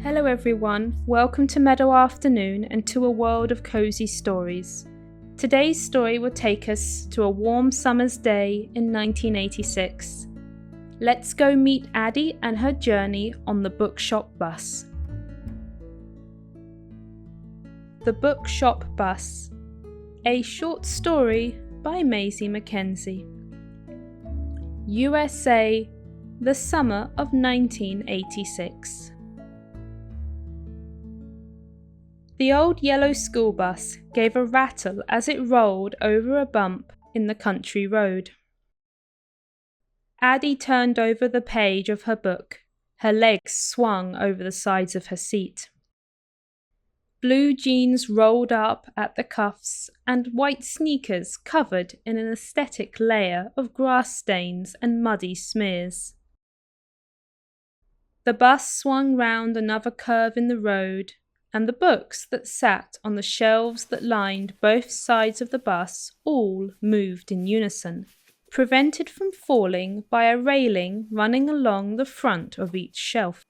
Hello everyone, welcome to Meadow Afternoon and to a world of cozy stories. Today's story will take us to a warm summer's day in 1986. Let's go meet Addie and her journey on the Bookshop Bus. The Bookshop Bus, a short story by Maisie McKenzie. USA, the summer of 1986. The old yellow school bus gave a rattle as it rolled over a bump in the country road. Addie turned over the page of her book. Her legs swung over the sides of her seat. Blue jeans rolled up at the cuffs and white sneakers covered in an aesthetic layer of grass stains and muddy smears. The bus swung round another curve in the road, and the books that sat on the shelves that lined both sides of the bus all moved in unison, prevented from falling by a railing running along the front of each shelf.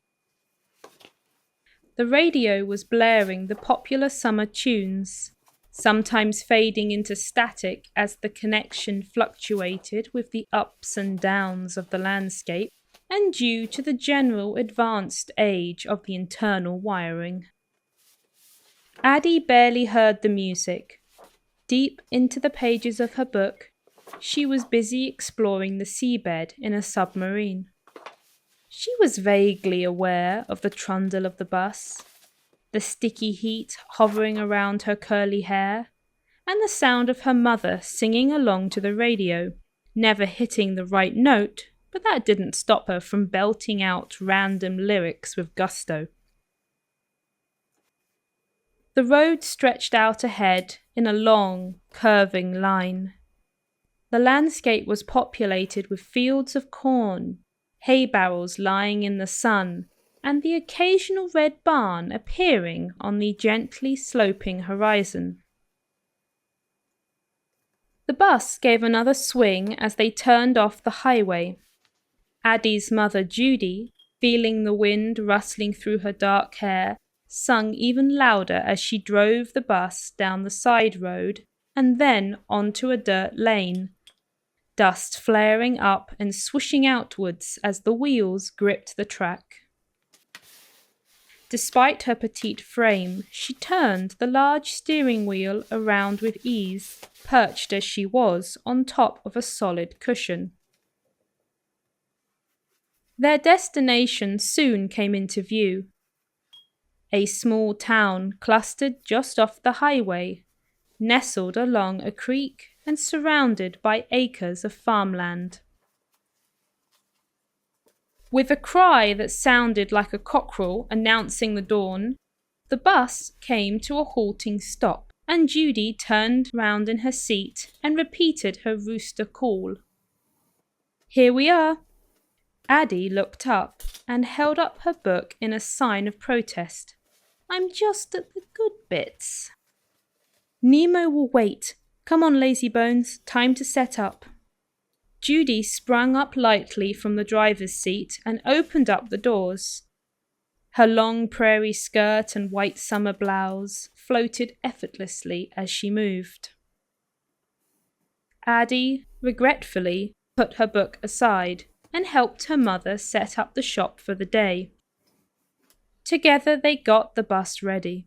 The radio was blaring the popular summer tunes, sometimes fading into static as the connection fluctuated with the ups and downs of the landscape, and due to the general advanced age of the internal wiring. Addie barely heard the music. Deep into the pages of her book, she was busy exploring the seabed in a submarine. She was vaguely aware of the trundle of the bus, the sticky heat hovering around her curly hair, and the sound of her mother singing along to the radio, never hitting the right note, but that didn't stop her from belting out random lyrics with gusto. The road stretched out ahead in a long, curving line. The landscape was populated with fields of corn, hay barrels lying in the sun, and the occasional red barn appearing on the gently sloping horizon. The bus gave another swing as they turned off the highway. Addie's mother, Judy, feeling the wind rustling through her dark hair, sung even louder as she drove the bus down the side road and then onto a dirt lane, dust flaring up and swishing outwards as the wheels gripped the track. Despite her petite frame, she turned the large steering wheel around with ease, perched as she was on top of a solid cushion. Their destination soon came into view. A small town clustered just off the highway, nestled along a creek and surrounded by acres of farmland. With a cry that sounded like a cockerel announcing the dawn, the bus came to a halting stop, and Judy turned round in her seat and repeated her rooster call. "Here we are." Addie looked up and held up her book in a sign of protest. "I'm just at the good bits." "Nemo will wait. Come on, lazy bones, time to set up." Judy sprung up lightly from the driver's seat and opened up the doors. Her long prairie skirt and white summer blouse floated effortlessly as she moved. Addie, regretfully, put her book aside and helped her mother set up the shop for the day. Together they got the bus ready.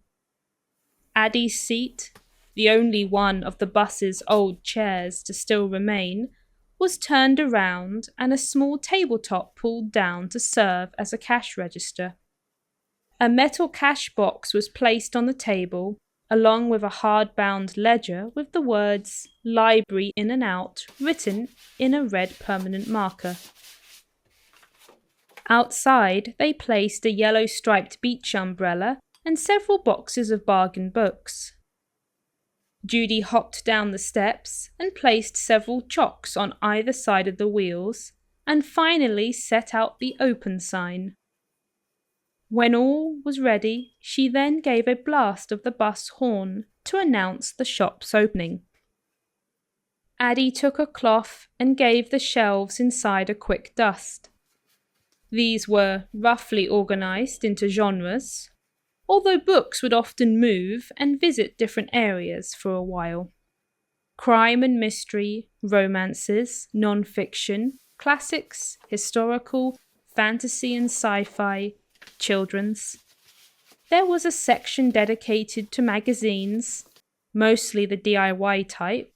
Addie's seat, the only one of the bus's old chairs to still remain, was turned around and a small tabletop pulled down to serve as a cash register. A metal cash box was placed on the table, along with a hard-bound ledger with the words "Library In and Out" written in a red permanent marker. Outside, they placed a yellow-striped beach umbrella and several boxes of bargain books. Judy hopped down the steps and placed several chocks on either side of the wheels, and finally set out the open sign. When all was ready, she then gave a blast of the bus horn to announce the shop's opening. Addie took a cloth and gave the shelves inside a quick dust. These were roughly organised into genres, although books would often move and visit different areas for a while. Crime and mystery, romances, non-fiction, classics, historical, fantasy and sci-fi, children's. There was a section dedicated to magazines, mostly the DIY type,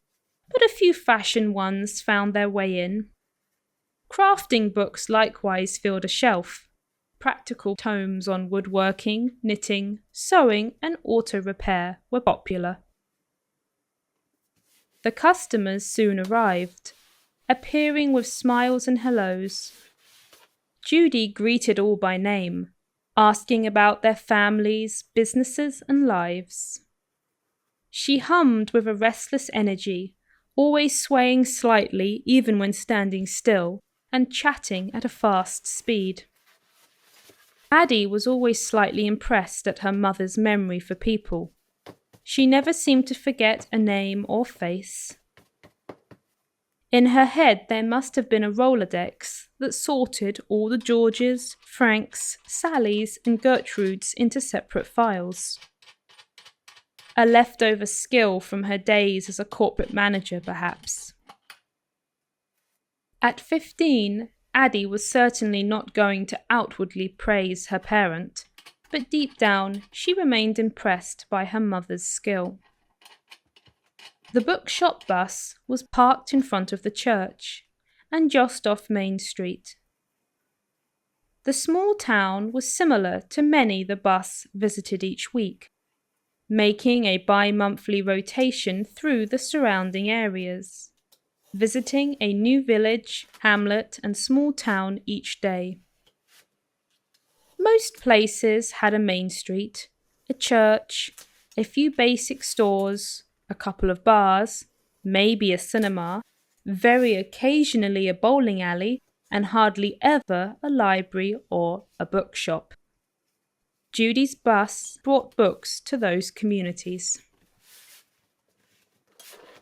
but a few fashion ones found their way in. Crafting books likewise filled a shelf. Practical tomes on woodworking, knitting, sewing and auto repair were popular. The customers soon arrived, appearing with smiles and hellos. Judy greeted all by name, asking about their families, businesses and lives. She hummed with a restless energy, always swaying slightly even when standing still, and chatting at a fast speed. Addie was always slightly impressed at her mother's memory for people. She never seemed to forget a name or face. In her head there must have been a Rolodex that sorted all the Georges, Franks, Sallys and Gertrudes into separate files. A leftover skill from her days as a corporate manager, perhaps. At 15, Addie was certainly not going to outwardly praise her parent, but deep down she remained impressed by her mother's skill. The Bookshop Bus was parked in front of the church, and just off Main Street. The small town was similar to many the bus visited each week, making a bi-monthly rotation through the surrounding areas, visiting a new village, hamlet and small town each day. Most places had a main street, a church, a few basic stores, a couple of bars, maybe a cinema, very occasionally a bowling alley, and hardly ever a library or a bookshop. Judy's bus brought books to those communities.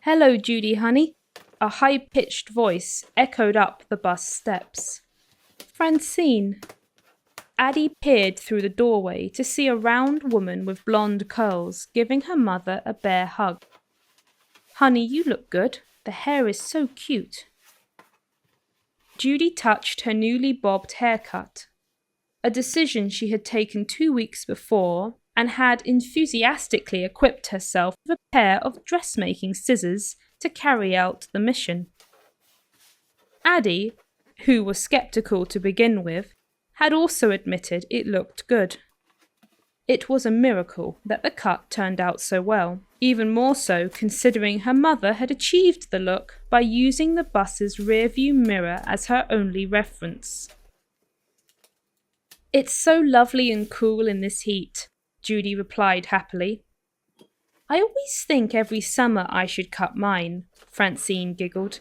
"Hello, Judy, honey," a high-pitched voice echoed up the bus steps. "Francine." Addie peered through the doorway to see a round woman with blonde curls giving her mother a bear hug. "Honey, you look good. The hair is so cute." Judy touched her newly bobbed haircut, a decision she had taken 2 weeks before, and had enthusiastically equipped herself with a pair of dressmaking scissors to carry out the mission. Addie, who was sceptical to begin with, had also admitted it looked good. It was a miracle that the cut turned out so well, even more so considering her mother had achieved the look by using the bus's rearview mirror as her only reference. "It's so lovely and cool in this heat," Judy replied happily. "I always think every summer I should cut mine," Francine giggled,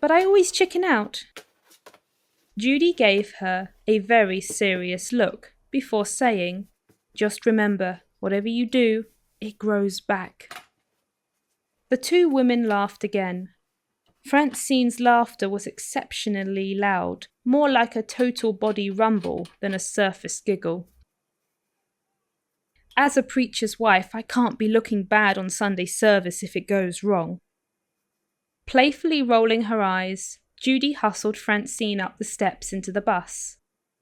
"but I always chicken out." Judy gave her a very serious look before saying, "Just remember, whatever you do, it grows back." The two women laughed again. Francine's laughter was exceptionally loud, more like a total body rumble than a surface giggle. "As a preacher's wife, I can't be looking bad on Sunday service if it goes wrong." Playfully rolling her eyes, Judy hustled Francine up the steps into the bus.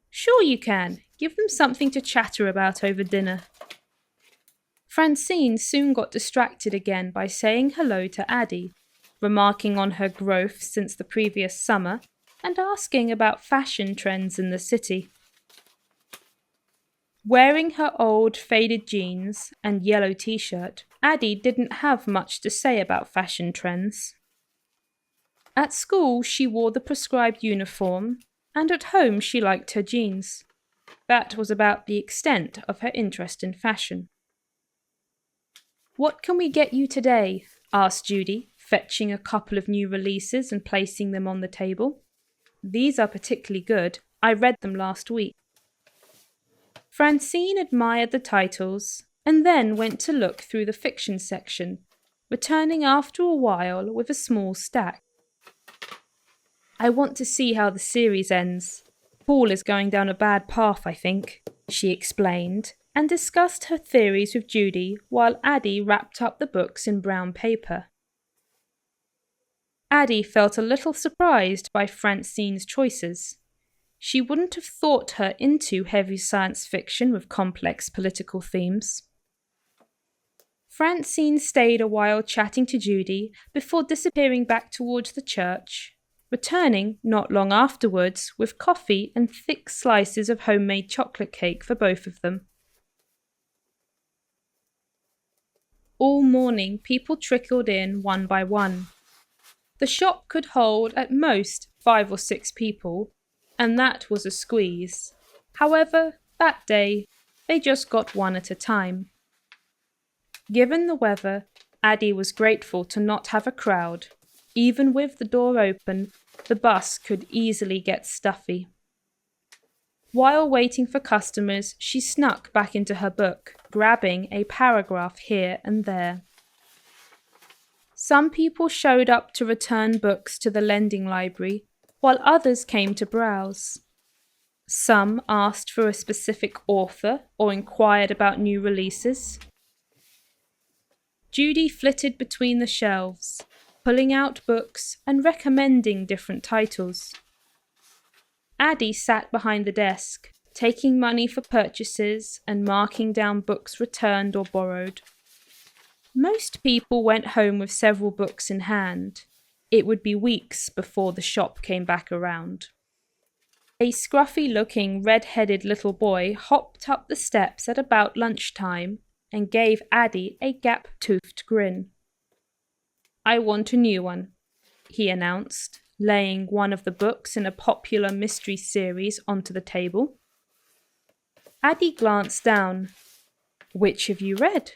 "Sure you can. Give them something to chatter about over dinner." Francine soon got distracted again by saying hello to Addie, remarking on her growth since the previous summer, and asking about fashion trends in the city. Wearing her old faded jeans and yellow t-shirt, Addie didn't have much to say about fashion trends. At school, she wore the prescribed uniform, and at home she liked her jeans. That was about the extent of her interest in fashion. "What can we get you today?" asked Judy, fetching a couple of new releases and placing them on the table. "These are particularly good. I read them last week." Francine admired the titles and then went to look through the fiction section, returning after a while with a small stack. "I want to see how the series ends. Paul is going down a bad path, I think, she explained, and discussed her theories with Judy while Addie wrapped up the books in brown paper. Addie felt a little surprised by Francine's choices. She wouldn't have thought her into heavy science fiction with complex political themes. Francine stayed a while chatting to Judy before disappearing back towards the church, returning not long afterwards with coffee and thick slices of homemade chocolate cake for both of them. All morning people trickled in one by one. The shop could hold at most 5 or 6 people, and that was a squeeze. However, that day, they just got one at a time. Given the weather, Addie was grateful to not have a crowd. Even with the door open, the bus could easily get stuffy. While waiting for customers, she snuck back into her book, grabbing a paragraph here and there. Some people showed up to return books to the lending library, while others came to browse. Some asked for a specific author or inquired about new releases. Judy flitted between the shelves, pulling out books and recommending different titles. Addie sat behind the desk, taking money for purchases and marking down books returned or borrowed. Most people went home with several books in hand. It would be weeks before the shop came back around. A scruffy-looking, red-headed little boy hopped up the steps at about lunchtime and gave Addie a gap-toothed grin. "I want a new one," he announced, laying one of the books in a popular mystery series onto the table. Addie glanced down. "Which have you read?"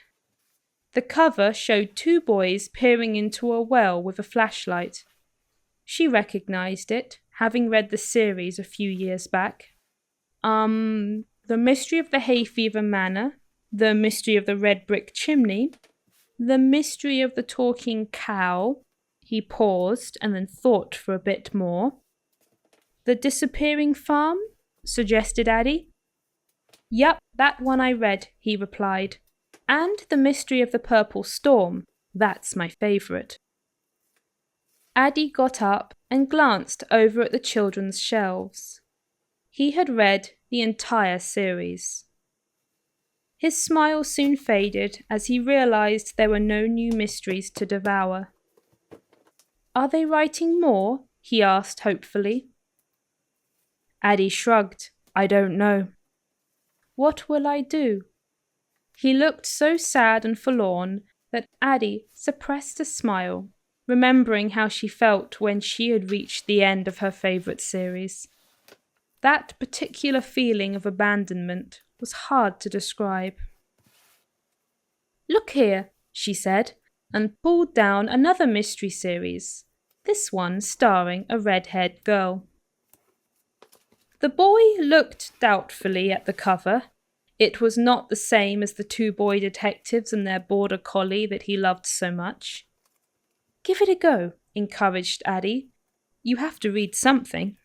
The cover showed 2 boys peering into a well with a flashlight. She recognized it, having read the series a few years back. The Mystery of the Hay Fever Manor, The Mystery of the Red Brick Chimney, The Mystery of the Talking Cow." He paused and then thought for a bit more. "The Disappearing Farm?" suggested Addie. "Yup, that one I read," he replied. "And The Mystery of the Purple Storm. That's my favourite." Addie got up and glanced over at the children's shelves. He had read the entire series. His smile soon faded as he realised there were no new mysteries to devour. "Are they writing more?" he asked hopefully. Addie shrugged. "I don't know." "What will I do?" He looked so sad and forlorn that Addie suppressed a smile, remembering how she felt when she had reached the end of her favourite series. That particular feeling of abandonment was hard to describe. "Look here," she said, and pulled down another mystery series, this one starring a red-haired girl. The boy looked doubtfully at the cover. It was not the same as the 2 boy detectives and their border collie that he loved so much. "Give it a go," encouraged Addie. "You have to read something."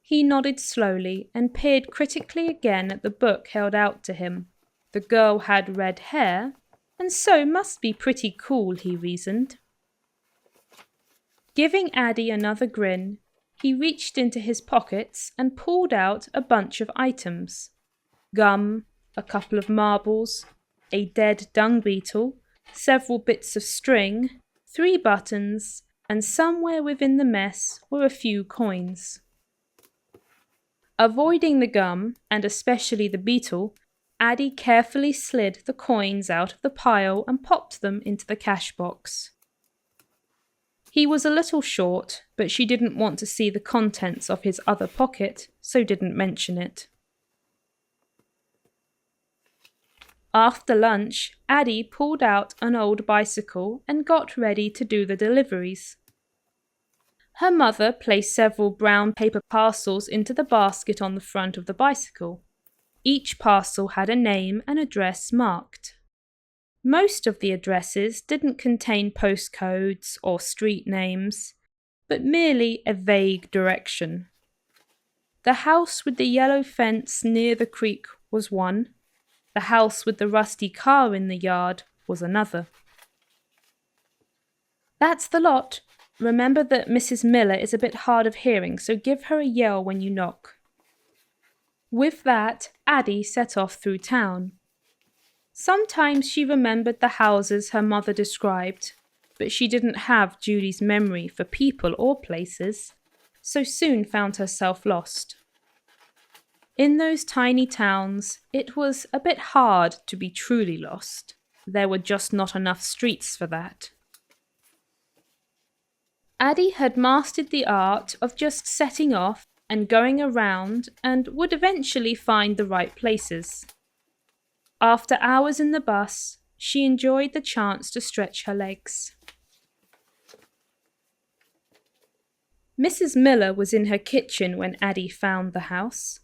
He nodded slowly and peered critically again at the book held out to him. The girl had red hair, and so must be pretty cool, he reasoned. Giving Addie another grin, he reached into his pockets and pulled out a bunch of items. Gum, a couple of marbles, a dead dung beetle, several bits of string, 3 buttons, and somewhere within the mess were a few coins. Avoiding the gum, and especially the beetle, Addie carefully slid the coins out of the pile and popped them into the cash box. He was a little short, but she didn't want to see the contents of his other pocket, so didn't mention it. After lunch, Addie pulled out an old bicycle and got ready to do the deliveries. Her mother placed several brown paper parcels into the basket on the front of the bicycle. Each parcel had a name and address marked. Most of the addresses didn't contain postcodes or street names, but merely a vague direction. The house with the yellow fence near the creek was one. The house with the rusty car in the yard was another. That's the lot. Remember that Mrs. Miller is a bit hard of hearing, so give her a yell when you knock. With that, Addie set off through town. Sometimes she remembered the houses her mother described, but she didn't have Judy's memory for people or places, so soon found herself lost. In those tiny towns, it was a bit hard to be truly lost. There were just not enough streets for that. Addie had mastered the art of just setting off and going around and would eventually find the right places. After hours in the bus, she enjoyed the chance to stretch her legs. Mrs. Miller was in her kitchen when Addie found the house.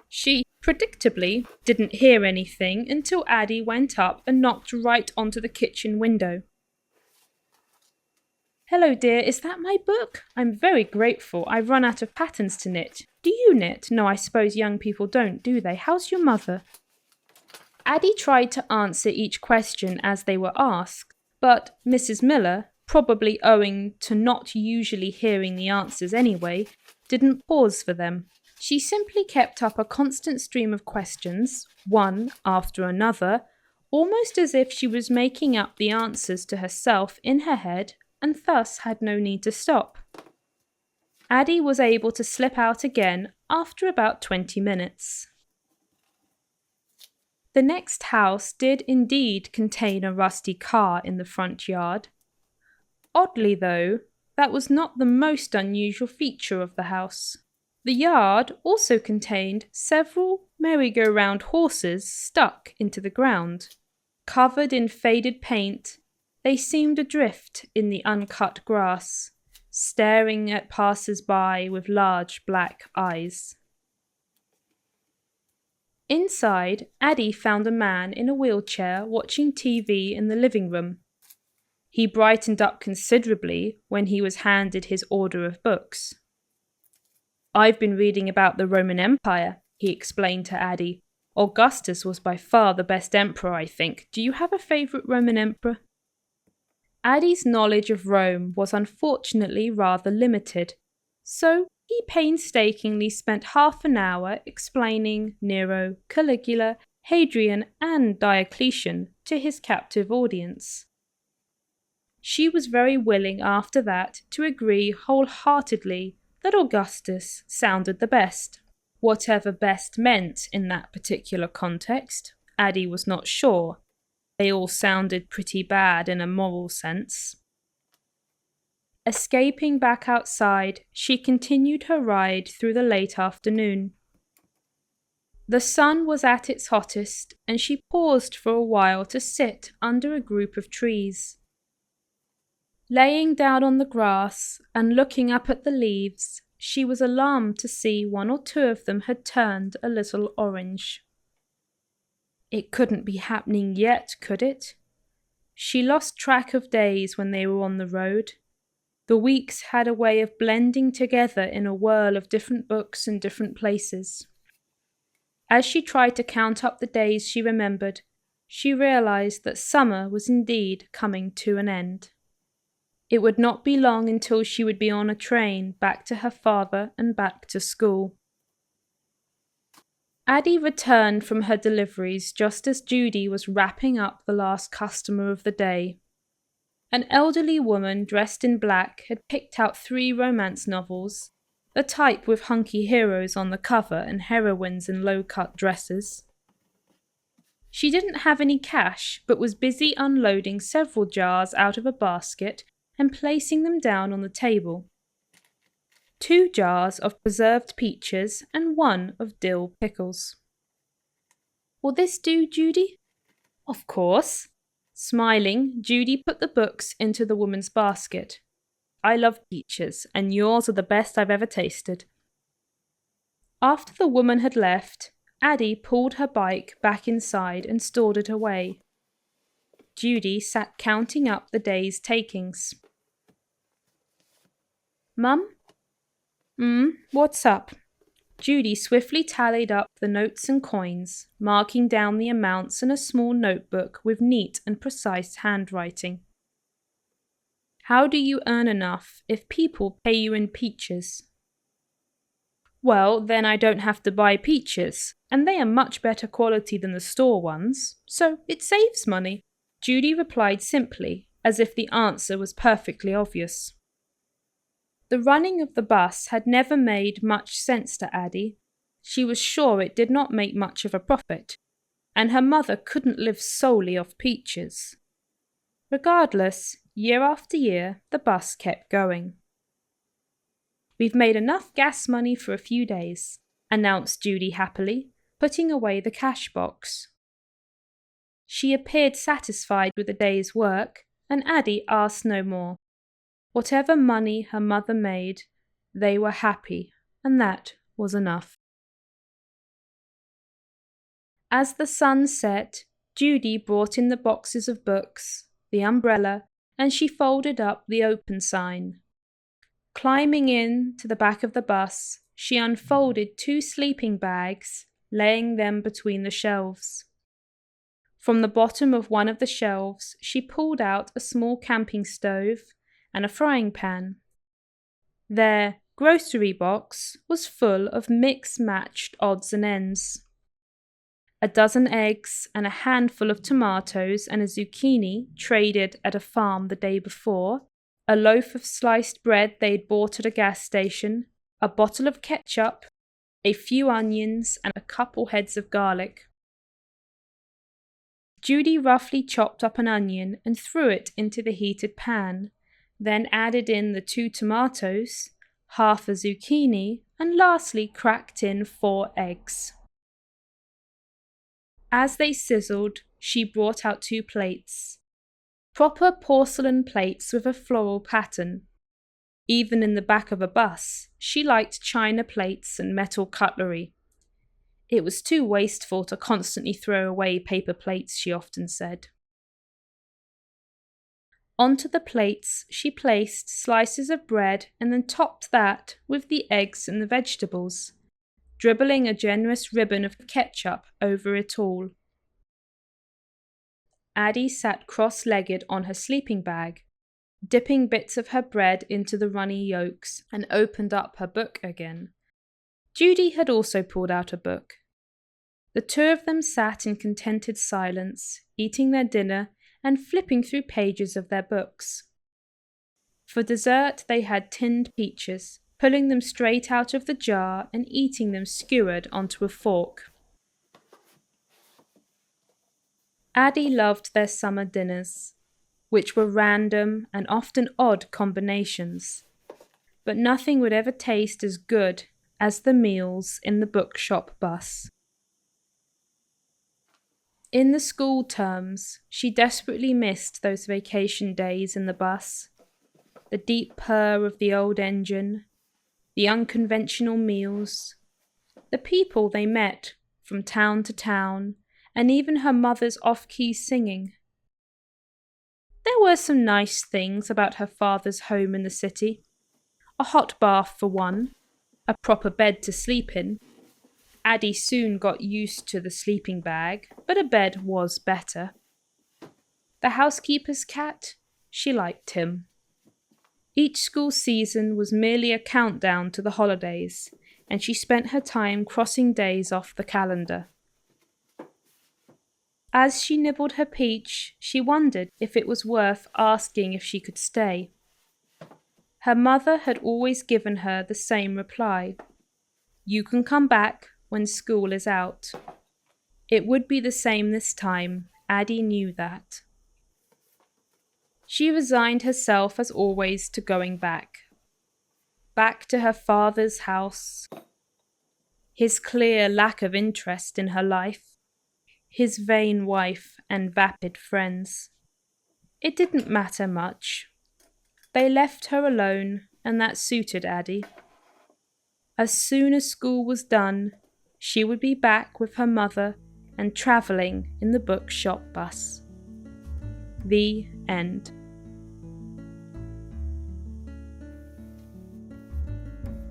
She, predictably, didn't hear anything until Addie went up and knocked right onto the kitchen window. "Hello, dear, is that my book? I'm very grateful. I've run out of patterns to knit. Do you knit? No, I suppose young people don't, do they? How's your mother?" Addie tried to answer each question as they were asked, but Mrs. Miller, probably owing to not usually hearing the answers anyway, didn't pause for them. She simply kept up a constant stream of questions, one after another, almost as if she was making up the answers to herself in her head and thus had no need to stop. Addie was able to slip out again after about 20 minutes. The next house did indeed contain a rusty car in the front yard. Oddly though, that was not the most unusual feature of the house. The yard also contained several merry-go-round horses stuck into the ground. Covered in faded paint, they seemed adrift in the uncut grass, staring at passers-by with large black eyes. Inside, Addie found a man in a wheelchair watching TV in the living room. He brightened up considerably when he was handed his order of books. "I've been reading about the Roman Empire," he explained to Addie. "Augustus was by far the best emperor, I think. Do you have a favourite Roman emperor?" Addie's knowledge of Rome was unfortunately rather limited, so he painstakingly spent half an hour explaining Nero, Caligula, Hadrian, and Diocletian to his captive audience. She was very willing after that to agree wholeheartedly that Augustus sounded the best. Whatever best meant in that particular context, Addie was not sure. They all sounded pretty bad in a moral sense. Escaping back outside, she continued her ride through the late afternoon. The sun was at its hottest, and she paused for a while to sit under a group of trees. Laying down on the grass and looking up at the leaves, she was alarmed to see one or two of them had turned a little orange. It couldn't be happening yet, could it? She lost track of days when they were on the road. The weeks had a way of blending together in a whirl of different books and different places. As she tried to count up the days she remembered, she realized that summer was indeed coming to an end. It would not be long until she would be on a train back to her father and back to school. Addie returned from her deliveries just as Judy was wrapping up the last customer of the day. An elderly woman dressed in black had picked out 3 romance novels, the type with hunky heroes on the cover and heroines in low-cut dresses. She didn't have any cash, but was busy unloading several jars out of a basket and placing them down on the table. 2 jars of preserved peaches and 1 of dill pickles. "Will this do, Judy?" "Of course." Smiling, Judy put the books into the woman's basket. "I love peaches, and yours are the best I've ever tasted." After the woman had left, Addie pulled her bike back inside and stored it away. Judy sat counting up the day's takings. "Mum?" What's up?" Judy swiftly tallied up the notes and coins, marking down the amounts in a small notebook with neat and precise handwriting. How do you earn enough if people pay you in peaches? Well, then I don't have to buy peaches, and they are much better quality than the store ones, so it saves money. Judy replied simply, as if the answer was perfectly obvious. The running of the bus had never made much sense to Addie. She was sure it did not make much of a profit, and her mother couldn't live solely off peaches. Regardless, year after year, the bus kept going. "We've made enough gas money for a few days," announced Judy happily, putting away the cash box. She appeared satisfied with the day's work, and Addie asked no more. Whatever money her mother made, they were happy, and that was enough. As the sun set, Judy brought in the boxes of books, the umbrella, and she folded up the open sign. Climbing in to the back of the bus, she unfolded 2 sleeping bags, laying them between the shelves. From the bottom of one of the shelves, she pulled out a small camping stove and a frying pan. Their grocery box was full of mix-matched odds and ends. A dozen eggs and a handful of tomatoes and a zucchini traded at a farm the day before, a loaf of sliced bread they'd bought at a gas station, a bottle of ketchup, a few onions, and a couple heads of garlic. Judy roughly chopped up an onion and threw it into the heated pan, then added in the 2 tomatoes, half a zucchini, and lastly cracked in 4 eggs. As they sizzled, she brought out 2 plates. Proper porcelain plates with a floral pattern. Even in the back of a bus, she liked china plates and metal cutlery. It was too wasteful to constantly throw away paper plates, she often said. Onto the plates, she placed slices of bread and then topped that with the eggs and the vegetables, dribbling a generous ribbon of ketchup over it all. Addie sat cross-legged on her sleeping bag, dipping bits of her bread into the runny yolks, and opened up her book again. Judy had also pulled out a book. The 2 of them sat in contented silence, eating their dinner and flipping through pages of their books. For dessert they had tinned peaches, pulling them straight out of the jar and eating them skewered onto a fork. Addie loved their summer dinners, which were random and often odd combinations, but nothing would ever taste as good as the meals in the Bookshop Bus. In the school terms, she desperately missed those vacation days in the bus, the deep purr of the old engine, the unconventional meals, the people they met from town to town, and even her mother's off-key singing. There were some nice things about her father's home in the city. A hot bath for one, a proper bed to sleep in. Addie soon got used to the sleeping bag, but a bed was better. The housekeeper's cat, she liked him. Each school season was merely a countdown to the holidays, and she spent her time crossing days off the calendar. As she nibbled her peach, she wondered if it was worth asking if she could stay. Her mother had always given her the same reply. "You can come back when school is out." It would be the same this time, Addie knew that. She resigned herself as always to going back. Back to her father's house. His clear lack of interest in her life. His vain wife and vapid friends. It didn't matter much. They left her alone, and that suited Addie. As soon as school was done, she would be back with her mother and travelling in the Bookshop Bus. The end.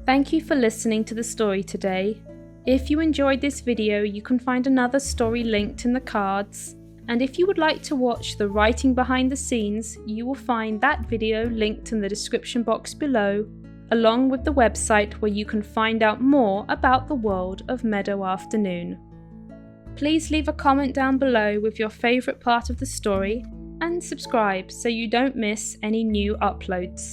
Thank you for listening to the story today. If you enjoyed this video, you can find another story linked in the cards. And if you would like to watch the writing behind the scenes, you will find that video linked in the description box below, along with the website where you can find out more about the world of Meadow Afternoon. Please leave a comment down below with your favourite part of the story and subscribe so you don't miss any new uploads.